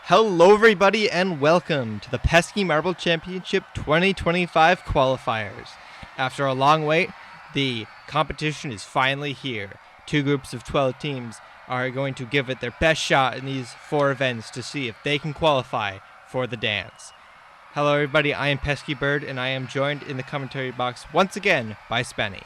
Hello everybody and welcome to the Pesky Marble Championship 2025 Qualifiers. After a long wait, the competition is finally here. Two groups of 12 teams are going to give it their best shot in these four events to see if they can qualify for the dance. Hello everybody, I am PeskyBird and I am joined in the commentary box once again by Spenny.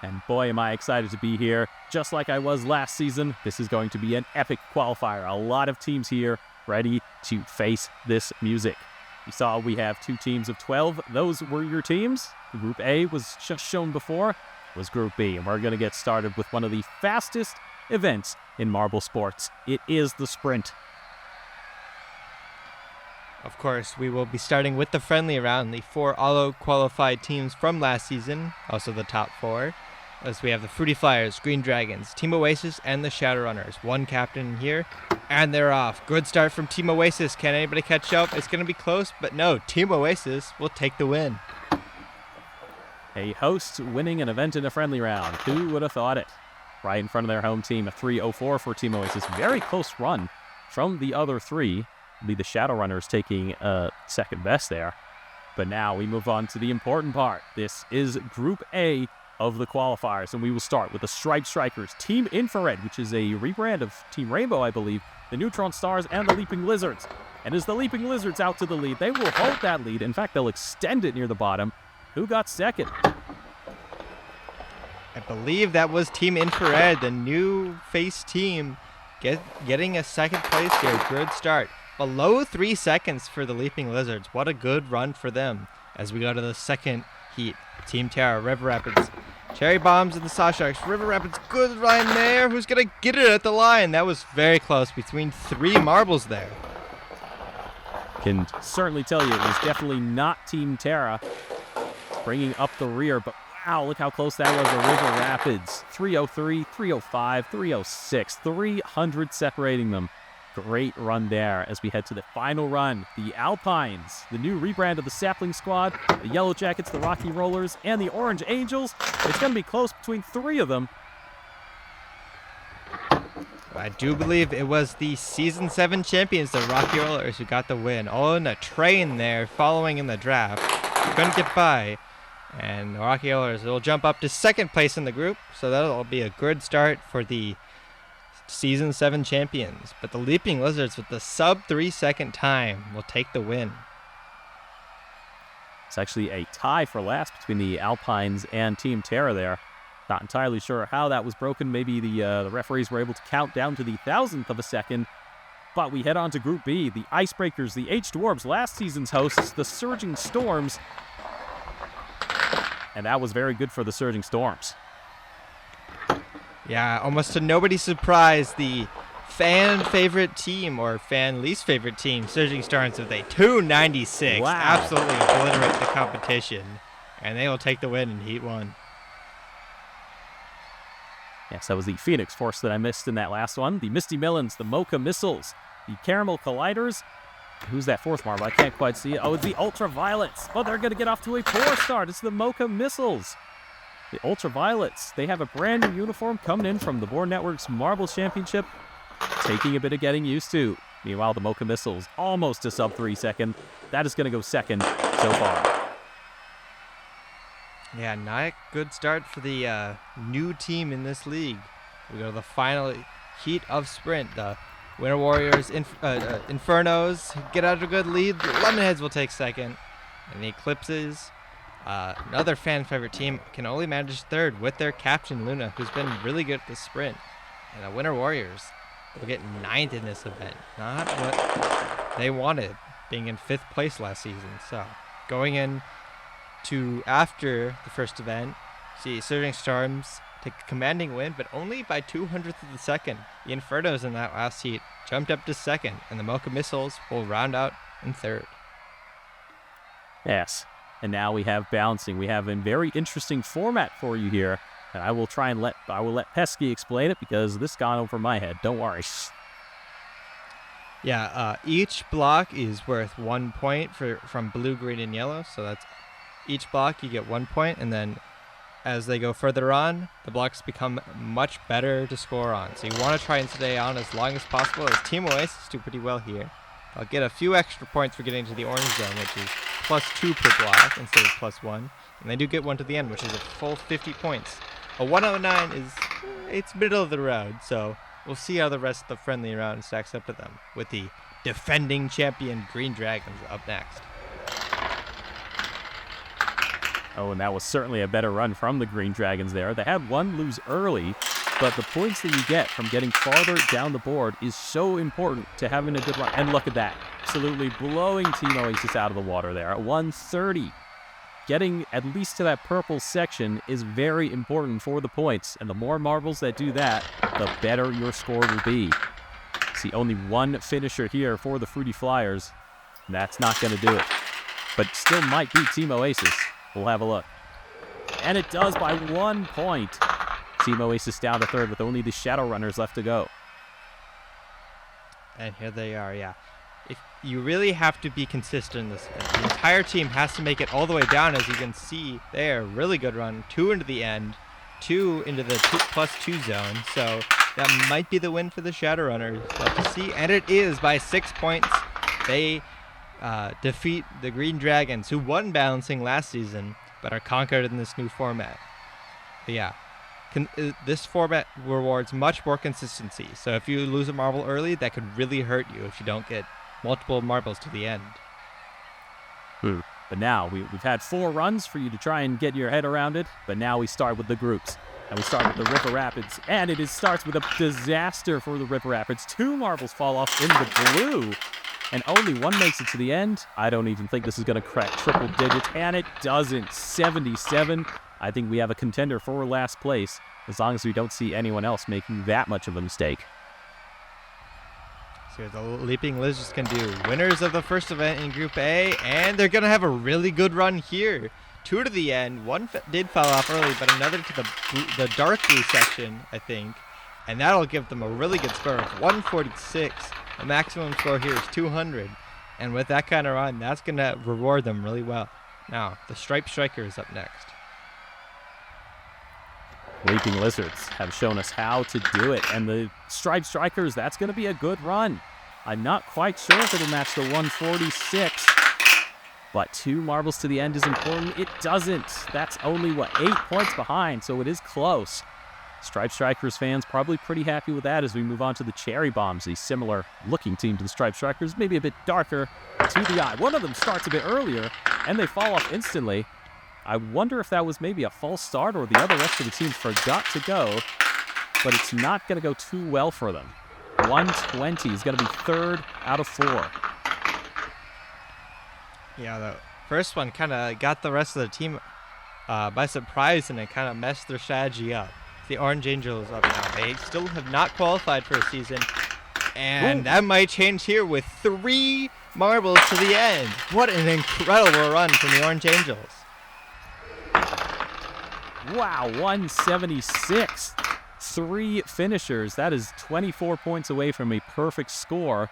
And boy, am I excited to be here. Just like I was last season, this is going to be an epic qualifier. A lot of teams here ready to face this music. You saw we have two teams of 12. Those were your teams. Group A was just shown before, was Group B. And we're going to get started with one of the fastest events in marble sports. It is the sprint. Of course, we will be starting with the friendly round, the four auto-qualified teams from last season, also the top four. As we have the Fruity Flyers, Green Dragons, Team Oasis, and the Shadowrunners. One captain here, and they're off. Good start from Team Oasis. Can anybody catch up? It's going to be close, but no, Team Oasis will take the win. A host winning an event in a friendly round. Who would have thought it? Right in front of their home team, a 3:04 for Team Oasis. Very close run from the other three. Be the Shadowrunners taking second best there. But now we move on to the important part. This is Group A of the qualifiers, and we will start with the Striped Strikers, Team Infrared, which is a rebrand of Team Rainbow, I believe, the Neutron Stars, and the Leaping Lizards. And as the Leaping Lizards out to the lead, they will hold that lead. In fact, they'll extend it near the bottom. Who got second? I believe that was Team Infrared, the new face team, getting a second place here. Good start. Below 3 seconds for the Leaping Lizards. What a good run for them. As we go to the second heat, Team Terra, River Rapids, Cherry Bombs and the Saw Sharks. River Rapids, good line there. Who's going to get it at the line? That was very close, between three marbles there. Can certainly tell you it was definitely not Team Terra bringing up the rear, but wow, look how close that was to River Rapids. 303, 305, 306, 300 separating them. Great run there as we head to the final run. The Alpines, the new rebrand of the Sapling Squad, the Yellow Jackets, the Rocky Rollers, and the Orange Angels. It's going to be close between three of them. I do believe it was the Season 7 champions, the Rocky Rollers, who got the win. All in a train there, following in the draft. Couldn't get by. And the Rocky Rollers will jump up to second place in the group, so that'll be a good start for the Season 7 champions. But the Leaping Lizards with the sub 3 second time will take the win. It's actually a tie for last between the Alpines and Team Terra there. Not entirely sure how that was broken. Maybe the referees were able to count down to the 1,000th of a second. But we head on to Group B, the Icebreakers, the H-Dwarves, last season's hosts, the Surging Storms. And that was very good for the Surging Storms. Yeah, almost to nobody's surprise, the fan favorite team, or fan least favorite team, Surging Storms, with a 296. Wow. Absolutely obliterate the competition. And they will take the win in Heat 1. Yes, that was the Phoenix Force that I missed in that last one. The Misty Melons, the Mocha Missiles, the Caramel Colliders. Who's that fourth marble? I can't quite see it. Oh, it's the Ultraviolets. Oh, they're going to get off to a 4-star. It's the Mocha Missiles. The Ultraviolets, they have a brand new uniform coming in from the Board Network's Marbles Championship. Taking a bit of getting used to. Meanwhile, the Mocha Missiles, almost a sub 3 second. That is going to go second so far. Yeah, not a good start for the new team in this league. We go to the final heat of sprint. The Winter Warriors, Infernos get out a good lead. The Lemonheads will take second. And the Eclipses, another fan favorite team, can only manage third with their captain Luna, who's been really good at the sprint. And the Winter Warriors will get 9th in this event. Not what they wanted, being in 5th place last season. So going in to after the first event, see Surging Storms take a commanding win, but only by 200th of a second. The Infernos in that last heat jumped up to second, and the Mocha Missiles will round out in third. Yes. And now we have bouncing. We have a very interesting format for you here. And I will let Pesky explain it because this gone over my head. Don't worry. Yeah, each block is worth 1 point from blue, green, and yellow. So that's each block you get 1 point, and then as they go further on, the blocks become much better to score on. So you want to try and stay on as long as possible, as Team Oasis do pretty well here. I'll get a few extra points for getting to the orange zone, which is +2 per block instead of +1. And they do get one to the end, which is a full 50 points. A 109 is, it's middle of the road, so we'll see how the rest of the friendly round stacks up to them, with the defending champion Green Dragons up next. Oh, and that was certainly a better run from the Green Dragons there. They had one lose early, but the points that you get from getting farther down the board is so important to having a good run. And look at that. Absolutely blowing Team Oasis out of the water there at 130. Getting at least to that purple section is very important for the points. And the more marbles that do that, the better your score will be. See, only one finisher here for the Fruity Flyers. That's not going to do it. But still might beat Team Oasis. We'll have a look. And it does by 1 point. Team Oasis down to third with only the Shadow Runners left to go. And here they are, yeah. If you really have to be consistent in this. The entire team has to make it all the way down, as you can see there. Really good run. 2 into the end. 2 into the +2 zone. So that might be the win for the Shadowrunners. Love to see. And it is by 6 points. They defeat the Green Dragons, who won balancing last season, but are conquered in this new format. But yeah. This format rewards much more consistency. So if you lose a marble early, that could really hurt you if you don't get multiple marbles to the end. But now we've had 4 runs for you to try and get your head around it. But now we start with the groups. And we start with the River Rapids. And it starts with a disaster for the River Rapids. 2 marbles fall off in the blue. And only 1 makes it to the end. I don't even think this is going to crack triple digits. And it doesn't. 77. I think we have a contender for last place, as long as we don't see anyone else making that much of a mistake. So the Leaping Lizards can do. Winners of the first event in Group A, and they're going to have a really good run here. 2 to the end. 1 did fall off early, but another to the dark blue section, I think. And that'll give them a really good score of 146. The maximum score here is 200. And with that kind of run, that's going to reward them really well. Now, the Striped Striker is up next. Leaping Lizards have shown us how to do it, and the Striped Strikers, that's going to be a good run. I'm not quite sure if it'll match the 146, but 2 marbles to the end is important. It doesn't. That's only, 8 points behind, so it is close. Striped Strikers fans probably pretty happy with that as we move on to the Cherry Bombs, a similar looking team to the Striped Strikers, maybe a bit darker to the eye. One of them starts a bit earlier, and they fall off instantly. I wonder if that was maybe a false start or the other rest of the team forgot to go, but it's not going to go too well for them. 120 is going to be 3rd out of 4. Yeah, the first one kind of got the rest of the team by surprise, and it kind of messed their strategy up. The Orange Angels up now. They still have not qualified for a season, and that might change here with 3 marbles to the end. What an incredible run from the Orange Angels. Wow, 176. 3 finishers. That is 24 points away from a perfect score.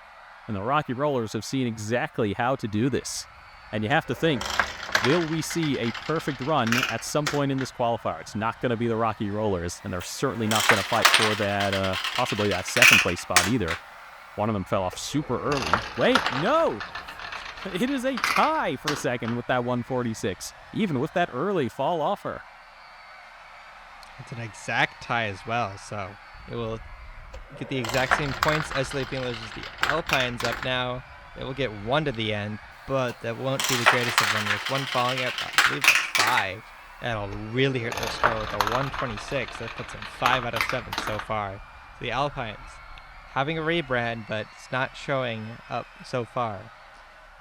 And the Rocky Rollers have seen exactly how to do this. And you have to think, will we see a perfect run at some point in this qualifier? It's not going to be the Rocky Rollers, and they're certainly not going to fight for that, possibly that 2nd place spot either. One of them fell off super early. Wait, no! It is a tie for a second with that 146, even with that early fall offer. It's an exact tie as well, so it will get the exact same points as Leaping Lizards. The Alpines up now. They will get 1 to the end, but that won't be the greatest of runs. With 1 falling out, I believe it's 5. That'll really hurt their score with a 126. That puts them 5 out of 7 so far. So the Alpines having a rebrand, but it's not showing up so far.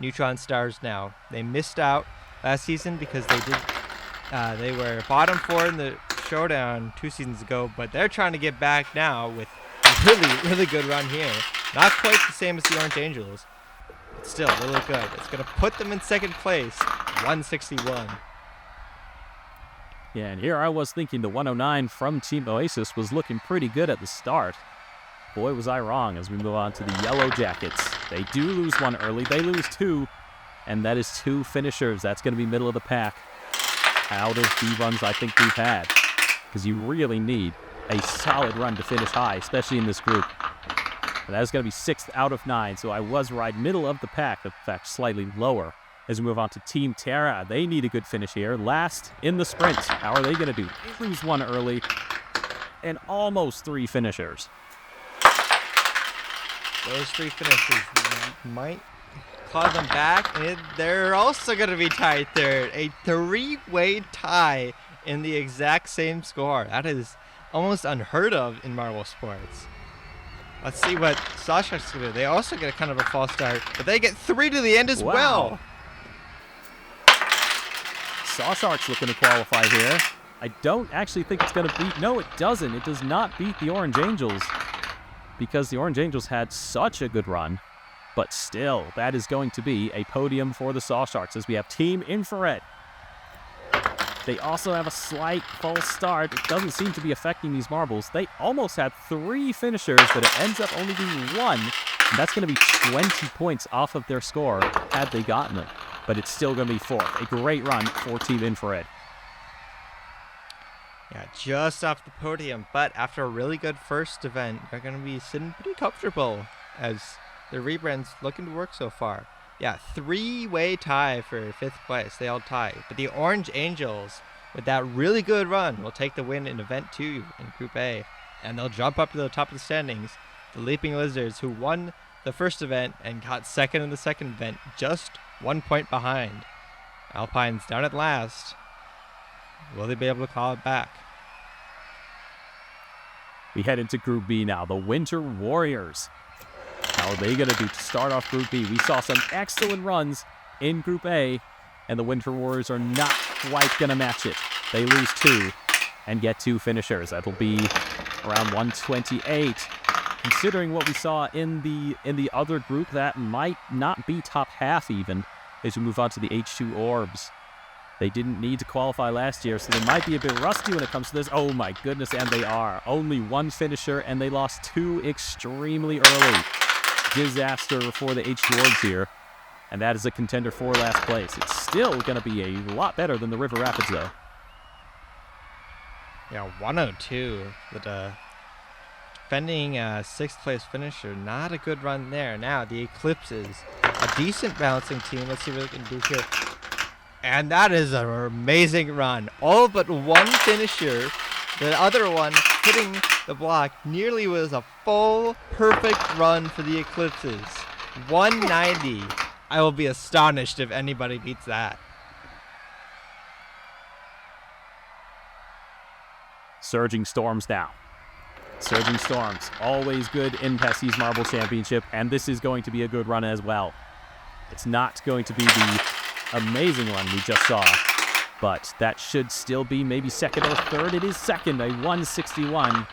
Neutron Stars now. They missed out last season because they were bottom 4 in the showdown 2 seasons ago, but they're trying to get back now with a really good run here. Not quite the same as the Orange Angels, but still really good. It's going to put them in 2nd place, 161. Yeah, and here I was thinking the 109 from Team Oasis was looking pretty good at the start. Boy, was I wrong as we move on to the Yellow Jackets. They do lose 1 early. They lose 2, and that is 2 finishers. That's going to be middle of the pack out of the runs I think we've had, because you really need a solid run to finish high, especially in this group. And that is going to be 6th out of 9. So I was right middle of the pack, in fact, slightly lower. As we move on to Team Terra, they need a good finish here. Last in the sprint. How are they going to do? They lose one early and almost 3 finishers. Those 3 finishers might claw them back, and they're also going to be tied third. A 3-way tie in the exact same score. That is almost unheard of in marble sports. Let's see what Sawsharks can do. They also get a kind of a false start, but they get 3 to the end as well. Sawsharks looking to qualify here. I don't actually think it's going to beat... No, it doesn't. It does not beat the Orange Angels because the Orange Angels had such a good run. But still, that is going to be a podium for the Sawsharks as we have Team Infrared. They also have a slight false start. It doesn't seem to be affecting these marbles. They almost had 3 finishers, but it ends up only being 1. And that's going to be 20 points off of their score had they gotten it. But it's still going to be 4th. A great run for Team Infrared. Yeah, just off the podium. But after a really good first event, they're going to be sitting pretty comfortable as the rebrand's looking to work so far. Yeah, 3-way tie for 5th place. They all tie. But the Orange Angels, with that really good run, will take the win in Event 2 in Group A. And they'll jump up to the top of the standings. The Leaping Lizards, who won the first event and got 2nd in the second event, just 1 point behind. Alpine's down at last. Will they be able to call it back? We head into Group B now. The Winter Warriors. How are they going to do to start off Group B? We saw some excellent runs in Group A, and the Winter Warriors are not quite going to match it. They lose 2 and get 2 finishers. That'll be around 128. Considering what we saw in the other group, that might not be top half even as we move on to the H2 Orbs. They didn't need to qualify last year, so they might be a bit rusty when it comes to this. Oh my goodness, and they are. Only 1 finisher, and they lost 2 extremely early. Disaster for the H2 Orbs here, and that is a contender for last place. It's still going to be a lot better than the River Rapids, though. Yeah, 102 with a defending 6th place finisher. Not a good run there. Now, the Eclipses, a decent balancing team. Let's see what they can do here. And that is an amazing run. All but 1 finisher. The other one hitting the block nearly was a full perfect run for the Eclipses. 190. I will be astonished if anybody beats that. Surging Storms now. Surging Storms, always good in Pesky's Marble Championship, and this is going to be a good run as well. It's not going to be the amazing run we just saw, but that should still be maybe 2nd or 3rd. It is 2nd, a 161.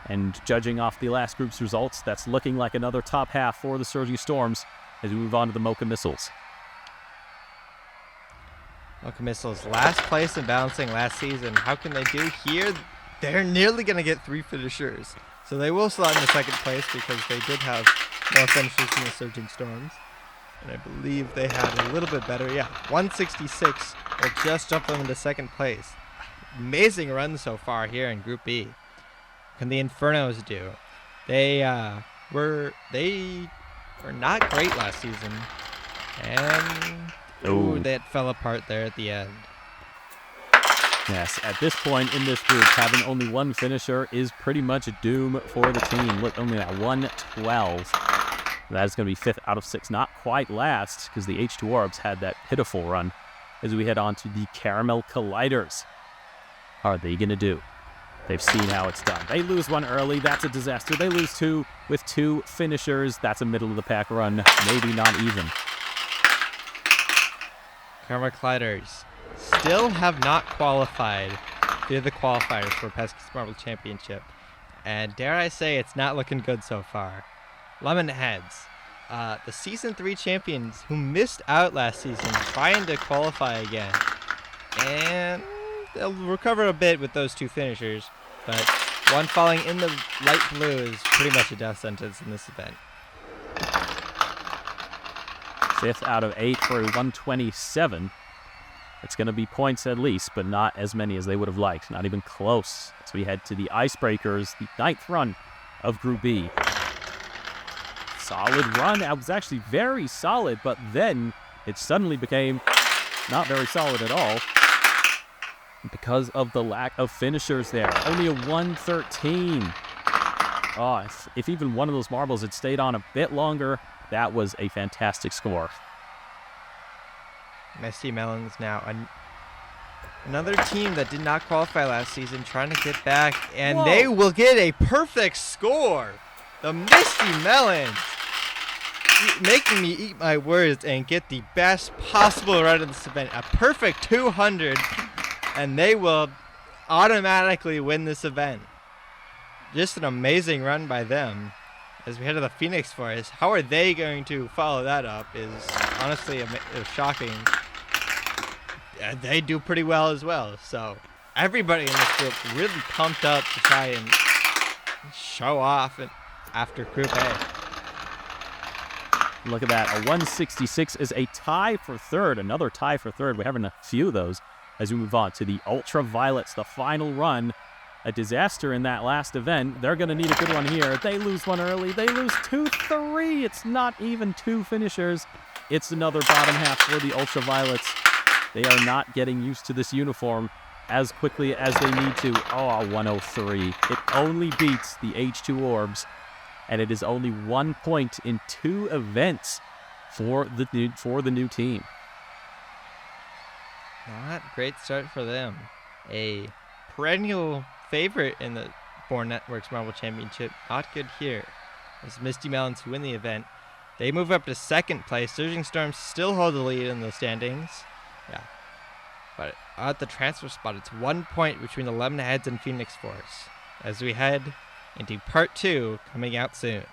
And judging off the last group's results, that's looking like another top half for the Surging Storms as we move on to the Mocha Missiles. Mocha Missiles, last place in balancing last season. How can they do here? They're nearly going to get 3 finishers. So they will slot in the 2nd place because they did have more finishers than the Surging Storms. And I believe they had a little bit better. Yeah, 166 will just jump them into 2nd place. Amazing run so far here in Group B. What can the Infernos do? They were not great last season. And that fell apart there at the end. Yes, at this point in this group, having only 1 finisher is pretty much a doom for the team. Look, only at 112. That is going to be 5th out of 6. Not quite last, because the H2 Orbs had that pitiful run as we head on to the Caramel Colliders. How are they going to do? They've seen how it's done. They lose 1 early. That's a disaster. They lose 2 with 2 finishers. That's a middle-of-the-pack run. Maybe not even. Caramel Colliders still have not qualified through the qualifiers for Pesky's Marble Championship. And dare I say, it's not looking good so far. Lemonheads, the Season 3 champions who missed out last season, trying to qualify again. And they'll recover a bit with those 2 finishers, but one falling in the light blue is pretty much a death sentence in this event. 5th out of 8 for 127. It's going to be points at least, but not as many as they would have liked. Not even close. As we head to the Icebreakers, the 9th run of Group B. solid run. That was actually very solid, but then it suddenly became not very solid at all because of the lack of finishers there. Only a 113. Oh, if even one of those marbles had stayed on a bit longer, that was a fantastic score. Misty Melons now another team that did not qualify last season trying to get back, and Whoa. They will get a perfect score. The Misty Melons making me eat my words and get the best possible run of this event. A perfect 200, and they will automatically win this event. Just an amazing run by them. As we head to the Phoenix Forest, how are they going to follow that up is honestly shocking. They do pretty well as well. So everybody in this group really pumped up to try and show off after Group A. Look at that. A 166 is a tie for third. Another tie for third. We're having a few of those as we move on to the Ultraviolets, the final run. A disaster in that last event. They're going to need a good one here. They lose one early. They lose 2-3. It's not even two finishers. It's another bottom half for the Ultraviolets. They are not getting used to this uniform as quickly as they need to. Oh, 103. It only beats the H2 Orbs, and it is only 1 point in 2 events for the new team. Not great start for them. A perennial favorite in the Born Networks Marble Championship. Not good here. As Misty Melons who win the event. They move up to second place. Surging Storms still hold the lead in the standings. Yeah. But at the transfer spot, it's 1 point between the Lemonheads and Phoenix Force. As we head into part 2 coming out soon.